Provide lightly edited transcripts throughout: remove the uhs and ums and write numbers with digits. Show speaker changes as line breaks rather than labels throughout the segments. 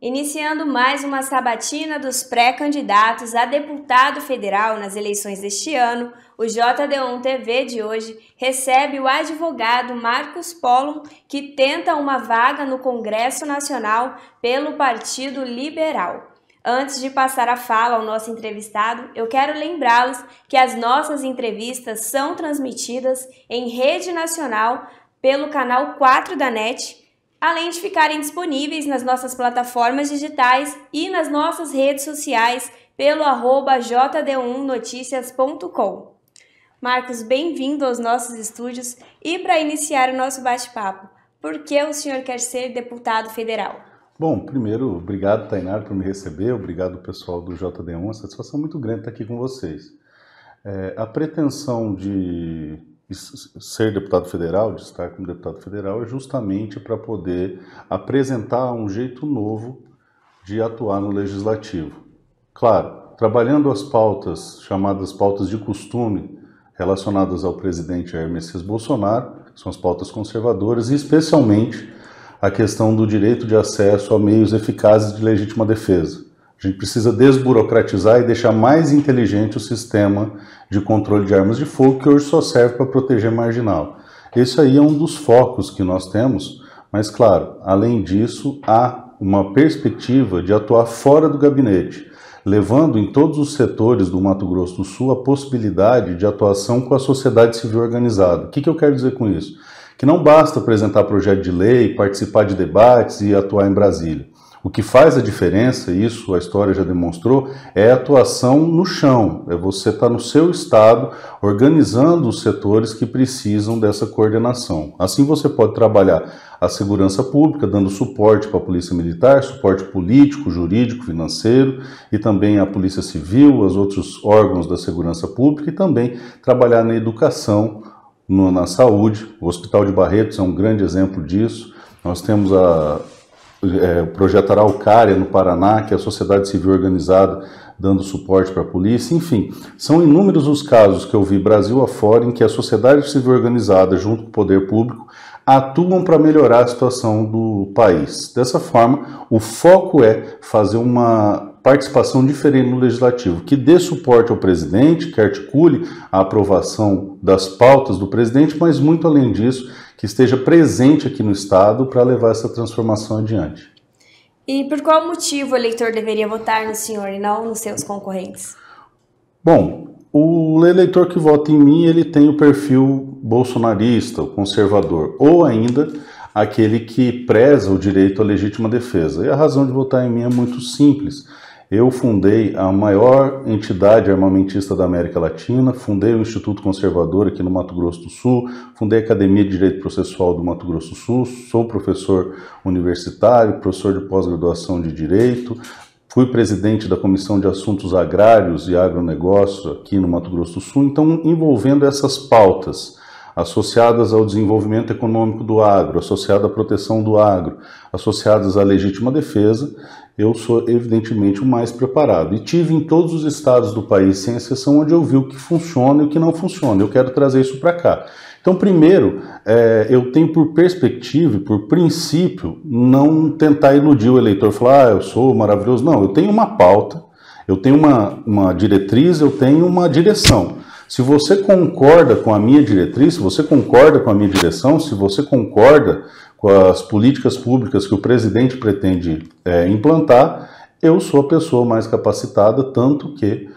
Iniciando mais uma sabatina dos pré-candidatos a deputado federal nas eleições deste ano, o JD1 TV de hoje recebe o advogado Marcos Pollum, que tenta uma vaga no Congresso Nacional pelo Partido Liberal. Antes de passar a fala ao nosso entrevistado, eu quero lembrá-los que as nossas entrevistas são transmitidas em rede nacional pelo canal 4 da NET, além de ficarem disponíveis nas nossas plataformas digitais e nas nossas redes sociais pelo @jd1noticias.com. Marcos, bem-vindo aos nossos estúdios e para iniciar o nosso bate-papo, por que o senhor quer ser deputado federal?
Bom, primeiro, obrigado, Tainara, por me receber, obrigado pessoal do JD1, uma satisfação muito grande estar aqui com vocês. A pretensão de ser deputado federal, de estar como deputado federal, é justamente para poder apresentar um jeito novo de atuar no legislativo. Claro, trabalhando as pautas, chamadas pautas de costume, relacionadas ao presidente Jair Messias Bolsonaro, que são as pautas conservadoras, e especialmente a questão do direito de acesso a meios eficazes de legítima defesa. A gente precisa desburocratizar e deixar mais inteligente o sistema de controle de armas de fogo, que hoje só serve para proteger marginal. Esse aí é um dos focos que nós temos, mas claro, além disso, há uma perspectiva de atuar fora do gabinete, levando em todos os setores do Mato Grosso do Sul a possibilidade de atuação com a sociedade civil organizada. O que eu quero dizer com isso? Que não basta apresentar projeto de lei, participar de debates e atuar em Brasília. O que faz a diferença, isso a história já demonstrou, é a atuação no chão. É você estar no seu estado, organizando os setores que precisam dessa coordenação. Assim você pode trabalhar a segurança pública, dando suporte para a Polícia Militar, suporte político, jurídico, financeiro, e também a Polícia Civil, os outros órgãos da segurança pública, e também trabalhar na educação, na saúde. O Hospital de Barretos é um grande exemplo disso. Nós temos o projeto Araucária no Paraná, que é a sociedade civil organizada dando suporte para a polícia. Enfim, são inúmeros os casos que eu vi Brasil afora em que a sociedade civil organizada, junto com o poder público, atuam para melhorar a situação do país. Dessa forma, o foco é fazer uma participação diferente no legislativo, que dê suporte ao presidente, que articule a aprovação das pautas do presidente, mas muito além disso, que esteja presente aqui no estado para levar essa transformação adiante.
E por qual motivo o eleitor deveria votar no senhor e não nos seus concorrentes?
Bom, o eleitor que vota em mim, ele tem o perfil bolsonarista, o conservador, ou ainda aquele que preza o direito à legítima defesa. E a razão de votar em mim é muito simples. Eu fundei a maior entidade armamentista da América Latina, fundei o Instituto Conservador aqui no Mato Grosso do Sul, fundei a Academia de Direito Processual do Mato Grosso do Sul, sou professor universitário, professor de pós-graduação de Direito, fui presidente da Comissão de Assuntos Agrários e Agronegócio aqui no Mato Grosso do Sul. Então, envolvendo essas pautas associadas ao desenvolvimento econômico do agro, associadas à proteção do agro, associadas à legítima defesa, eu sou evidentemente o mais preparado. E tive em todos os estados do país, sem exceção, onde eu vi o que funciona e o que não funciona. Eu quero trazer isso para cá. Então, primeiro, eu tenho por perspectiva e por princípio não tentar iludir o eleitor, falar, eu sou maravilhoso. Não, eu tenho uma pauta, eu tenho uma diretriz, eu tenho uma direção. Se você concorda com a minha diretriz, se você concorda com a minha direção, se você concorda com as políticas públicas que o presidente pretende implantar, eu sou a pessoa mais capacitada, tanto que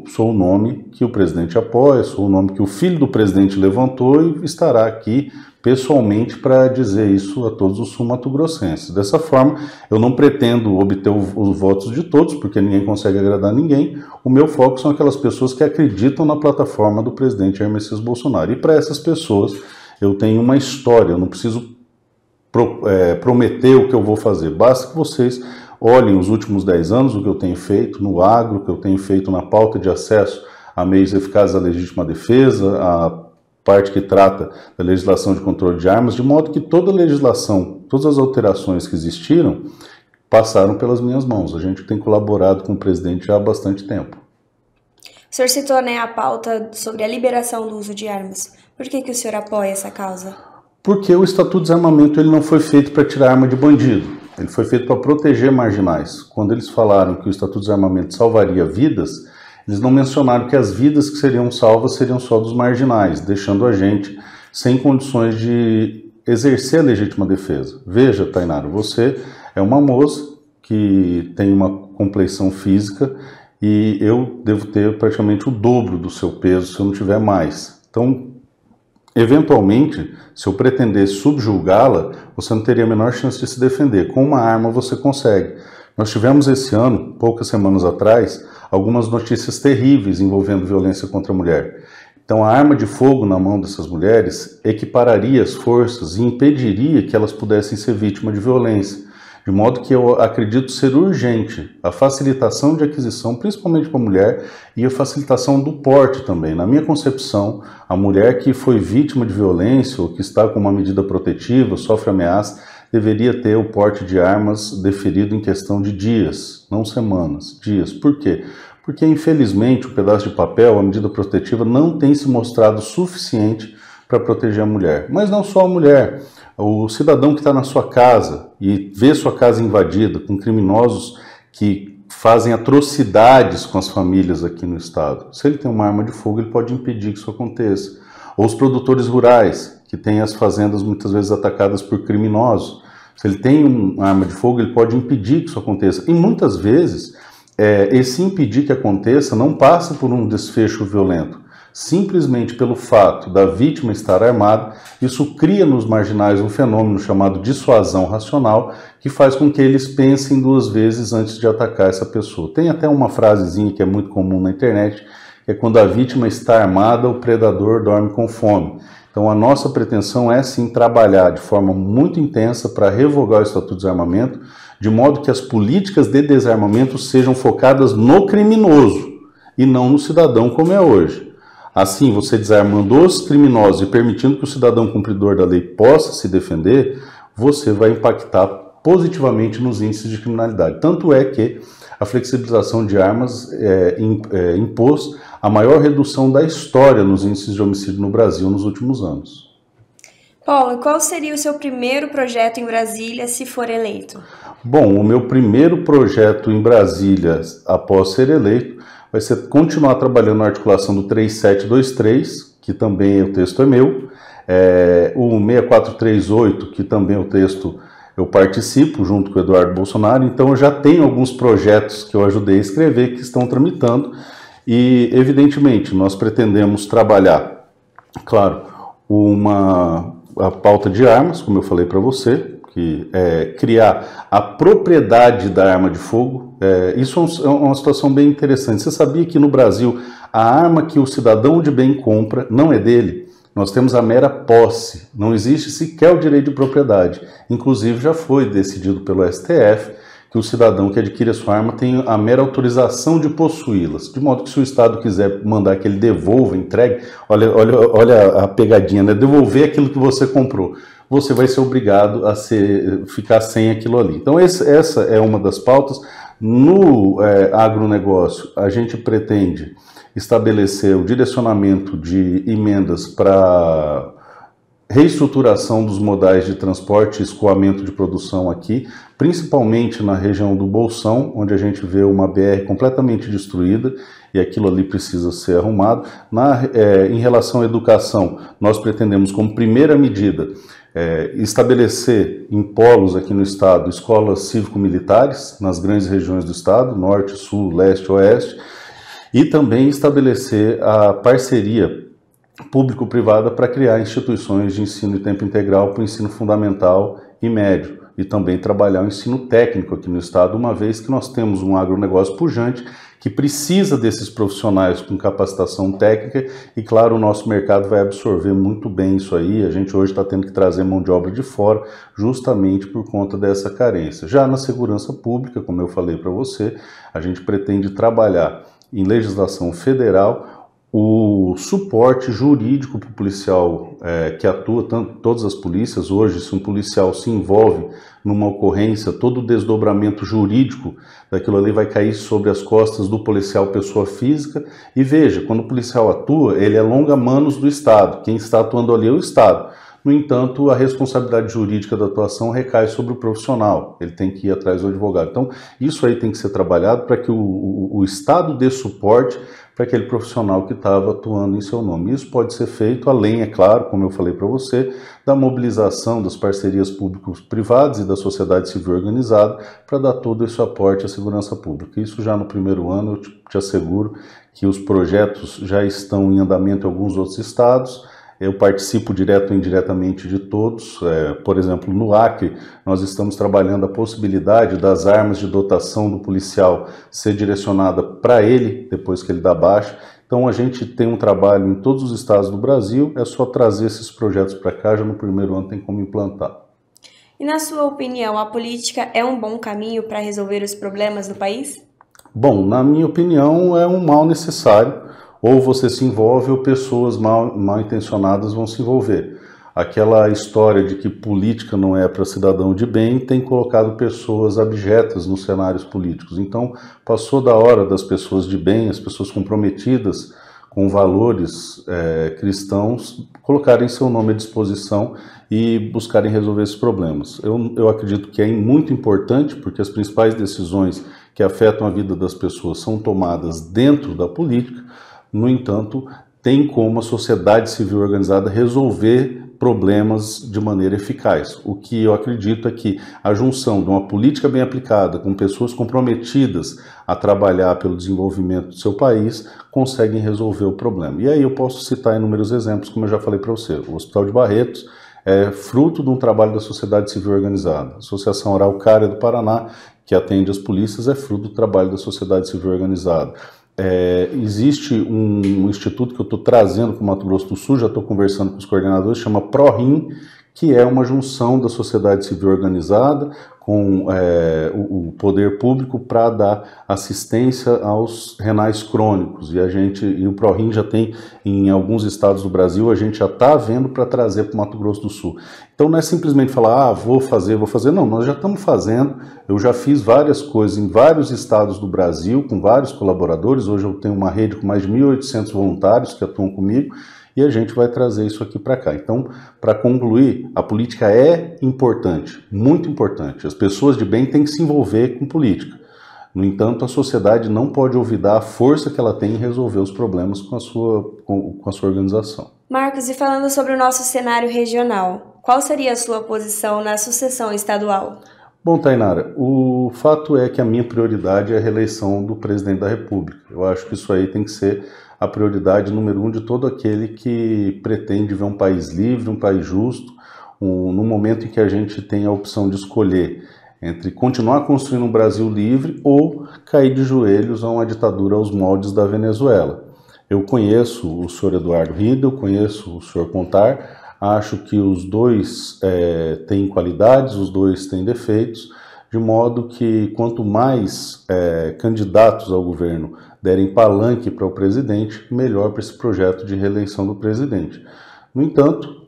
sou o nome que o presidente apoia, sou o nome que o filho do presidente levantou e estará aqui pessoalmente para dizer isso a todos os sul-mato-grossenses. Dessa forma, eu não pretendo obter os votos de todos, porque ninguém consegue agradar ninguém. O meu foco são aquelas pessoas que acreditam na plataforma do presidente Jair Messias Bolsonaro. E para essas pessoas, eu tenho uma história, eu não preciso prometer o que eu vou fazer. Basta que vocês olhem os últimos 10 anos, o que eu tenho feito no agro, o que eu tenho feito na pauta de acesso a meios eficazes à legítima defesa, a parte que trata da legislação de controle de armas, de modo que toda a legislação, todas as alterações que existiram, passaram pelas minhas mãos. A gente tem colaborado com o presidente já há bastante tempo.
O senhor citou, a pauta sobre a liberação do uso de armas. Por que o senhor apoia essa causa?
Porque o Estatuto de Desarmamento ele não foi feito para tirar arma de bandido, ele foi feito para proteger marginais. Quando eles falaram que o Estatuto de Desarmamento salvaria vidas, eles não mencionaram que as vidas que seriam salvas seriam só dos marginais, deixando a gente sem condições de exercer a legítima defesa. Veja, Tainara, você é uma moça que tem uma compleição física e eu devo ter praticamente o dobro do seu peso se eu não tiver mais. Então, eventualmente, se eu pretendesse subjugá-la, você não teria a menor chance de se defender. Com uma arma você consegue. Nós tivemos esse ano, poucas semanas atrás, algumas notícias terríveis envolvendo violência contra a mulher. Então a arma de fogo na mão dessas mulheres equipararia as forças e impediria que elas pudessem ser vítimas de violência. De modo que eu acredito ser urgente a facilitação de aquisição, principalmente para a mulher, e a facilitação do porte também. Na minha concepção, a mulher que foi vítima de violência ou que está com uma medida protetiva, sofre ameaça, deveria ter o porte de armas deferido em questão de dias, não semanas, dias. Por quê? Porque, infelizmente, o pedaço de papel, a medida protetiva, não tem se mostrado suficiente para proteger a mulher. Mas não só a mulher. O cidadão que está na sua casa e vê sua casa invadida com criminosos que fazem atrocidades com as famílias aqui no estado. Se ele tem uma arma de fogo, ele pode impedir que isso aconteça. Ou os produtores rurais, que têm as fazendas muitas vezes atacadas por criminosos. Se ele tem uma arma de fogo, ele pode impedir que isso aconteça. E muitas vezes, esse impedir que aconteça não passa por um desfecho violento. Simplesmente pelo fato da vítima estar armada, isso cria nos marginais um fenômeno chamado dissuasão racional, que faz com que eles pensem duas vezes antes de atacar essa pessoa. Tem até uma frasezinha que é muito comum na internet, que é quando a vítima está armada, o predador dorme com fome. Então a nossa pretensão é sim trabalhar de forma muito intensa para revogar o Estatuto de Desarmamento, de modo que as políticas de desarmamento sejam focadas no criminoso e não no cidadão como é hoje. Assim, você desarmando os criminosos e permitindo que o cidadão cumpridor da lei possa se defender, você vai impactar positivamente nos índices de criminalidade. Tanto é que a flexibilização de armas impôs a maior redução da história nos índices de homicídio no Brasil nos últimos anos.
Paulo, qual seria o seu primeiro projeto em Brasília se for eleito?
Bom, o meu primeiro projeto em Brasília após ser eleito vai ser continuar trabalhando na articulação do 3723, que também o texto é meu, o 6438, que também o texto eu participo junto com o Eduardo Bolsonaro, então eu já tenho alguns projetos que eu ajudei a escrever que estão tramitando e, evidentemente, nós pretendemos trabalhar, claro, a pauta de armas, como eu falei para você, que é criar a propriedade da arma de fogo. Isso é uma situação bem interessante. Você sabia que no Brasil a arma que o cidadão de bem compra não é dele? Nós temos a mera posse, não existe sequer o direito de propriedade. Inclusive já foi decidido pelo STF que o cidadão que adquire a sua arma tem a mera autorização de possuí-las, de modo que se o Estado quiser mandar que ele devolva, entregue, olha a pegadinha, né? Devolver aquilo que você comprou, você vai ser obrigado a ficar sem aquilo ali. Então essa é uma das pautas. No agronegócio, a gente pretende estabelecer o direcionamento de emendas para reestruturação dos modais de transporte e escoamento de produção aqui, principalmente na região do Bolsão, onde a gente vê uma BR completamente destruída e aquilo ali precisa ser arrumado. Em relação à educação, nós pretendemos como primeira medida estabelecer em polos aqui no estado escolas cívico-militares nas grandes regiões do estado, norte, sul, leste, oeste, e também estabelecer a parceria público-privada para criar instituições de ensino de tempo integral para o ensino fundamental e médio, e também trabalhar o ensino técnico aqui no estado, uma vez que nós temos um agronegócio pujante que precisa desses profissionais com capacitação técnica e, claro, o nosso mercado vai absorver muito bem isso aí. A gente hoje está tendo que trazer mão de obra de fora justamente por conta dessa carência. Já na segurança pública, como eu falei para você, a gente pretende trabalhar em legislação federal o suporte jurídico para o policial que atua, todas as polícias. Hoje, se um policial se envolve numa ocorrência, todo o desdobramento jurídico daquilo ali vai cair sobre as costas do policial pessoa física. E veja, quando o policial atua, ele é longa-manos do Estado. Quem está atuando ali é o Estado. No entanto, a responsabilidade jurídica da atuação recai sobre o profissional, ele tem que ir atrás do advogado. Então, isso aí tem que ser trabalhado para que o Estado dê suporte para aquele profissional que estava atuando em seu nome. Isso pode ser feito além, é claro, como eu falei para você, da mobilização das parcerias público-privadas e da sociedade civil organizada para dar todo esse aporte à segurança pública. Isso já no primeiro ano, eu te asseguro que os projetos já estão em andamento em alguns outros estados. Eu participo direto ou indiretamente de todos. Por exemplo, no Acre, nós estamos trabalhando a possibilidade das armas de dotação do policial ser direcionada para ele, depois que ele dá baixa. Então a gente tem um trabalho em todos os estados do Brasil, é só trazer esses projetos para cá, já no primeiro ano tem como implantar.
E na sua opinião, a política é um bom caminho para resolver os problemas do país?
Bom, na minha opinião, é um mal necessário. Ou você se envolve ou pessoas mal intencionadas vão se envolver. Aquela história de que política não é para cidadão de bem tem colocado pessoas abjetas nos cenários políticos. Então, passou da hora das pessoas de bem, as pessoas comprometidas com valores cristãos, colocarem seu nome à disposição e buscarem resolver esses problemas. Eu acredito que é muito importante, porque as principais decisões que afetam a vida das pessoas são tomadas dentro da política. No entanto, tem como a sociedade civil organizada resolver problemas de maneira eficaz. O que eu acredito é que a junção de uma política bem aplicada com pessoas comprometidas a trabalhar pelo desenvolvimento do seu país conseguem resolver o problema. E aí eu posso citar inúmeros exemplos, como eu já falei para você. O Hospital de Barretos é fruto de um trabalho da sociedade civil organizada. A Associação Araucária do Paraná, que atende as polícias, é fruto do trabalho da sociedade civil organizada. Existe um instituto que eu estou trazendo para o Mato Grosso do Sul, já estou conversando com os coordenadores, chama ProRim, que é uma junção da sociedade civil organizada com o poder público para dar assistência aos renais crônicos. E o ProRim já tem em alguns estados do Brasil, a gente já está vendo para trazer para o Mato Grosso do Sul. Então não é simplesmente falar, vou fazer. Não, nós já estamos fazendo. Eu já fiz várias coisas em vários estados do Brasil, com vários colaboradores. Hoje eu tenho uma rede com mais de 1.800 voluntários que atuam comigo. E a gente vai trazer isso aqui para cá. Então, para concluir, a política é importante, muito importante. As pessoas de bem têm que se envolver com política. No entanto, a sociedade não pode olvidar a força que ela tem em resolver os problemas com a sua organização.
Marcos, e falando sobre o nosso cenário regional, qual seria a sua posição na sucessão estadual?
Bom, Tainara, o fato é que a minha prioridade é a reeleição do presidente da República. Eu acho que isso aí tem que ser a prioridade número 1 de todo aquele que pretende ver um país livre, um país justo, no momento em que a gente tem a opção de escolher entre continuar construindo um Brasil livre ou cair de joelhos a uma ditadura aos moldes da Venezuela. Eu conheço o senhor Eduardo Riedel, conheço o senhor Contar, acho que os dois têm qualidades, os dois têm defeitos, de modo que quanto mais candidatos ao governo derem palanque para o presidente, melhor para esse projeto de reeleição do presidente. No entanto,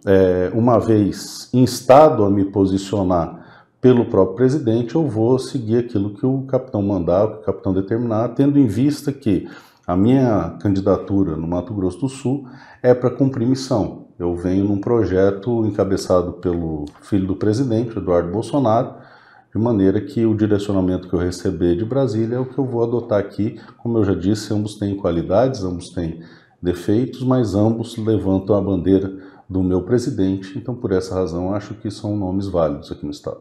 uma vez instado a me posicionar pelo próprio presidente, eu vou seguir aquilo que o capitão mandar, que o capitão determinar, tendo em vista que a minha candidatura no Mato Grosso do Sul é para cumprir missão. Eu venho num projeto encabeçado pelo filho do presidente, Eduardo Bolsonaro, de maneira que o direcionamento que eu receber de Brasília é o que eu vou adotar aqui. Como eu já disse, ambos têm qualidades, ambos têm defeitos, mas ambos levantam a bandeira do meu presidente. Então, por essa razão, acho que são nomes válidos aqui no estado.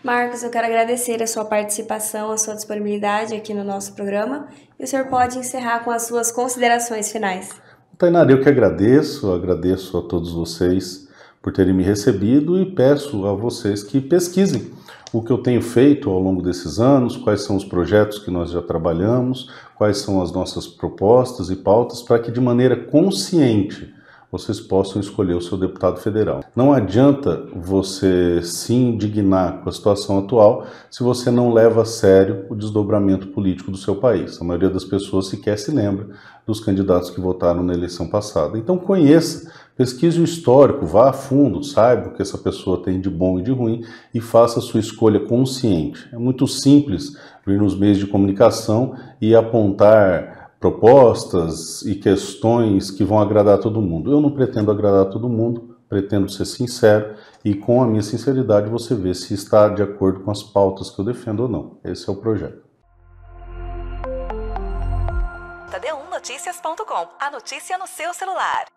Marcos, eu quero agradecer a sua participação, a sua disponibilidade aqui no nosso programa. E o senhor pode encerrar com as suas considerações finais.
Tainara, eu que agradeço a todos vocês por terem me recebido e peço a vocês que pesquisem o que eu tenho feito ao longo desses anos, quais são os projetos que nós já trabalhamos, quais são as nossas propostas e pautas, para que de maneira consciente vocês possam escolher o seu deputado federal. Não adianta você se indignar com a situação atual se você não leva a sério o desdobramento político do seu país. A maioria das pessoas sequer se lembra dos candidatos que votaram na eleição passada. Então conheça, pesquise o histórico, vá a fundo, saiba o que essa pessoa tem de bom e de ruim e faça a sua escolha consciente. É muito simples vir nos meios de comunicação e apontar propostas e questões que vão agradar todo mundo. Eu não pretendo agradar todo mundo, pretendo ser sincero e com a minha sinceridade você vê se está de acordo com as pautas que eu defendo ou não. Esse é o projeto.
jotd1noticias.com, a notícia no seu celular.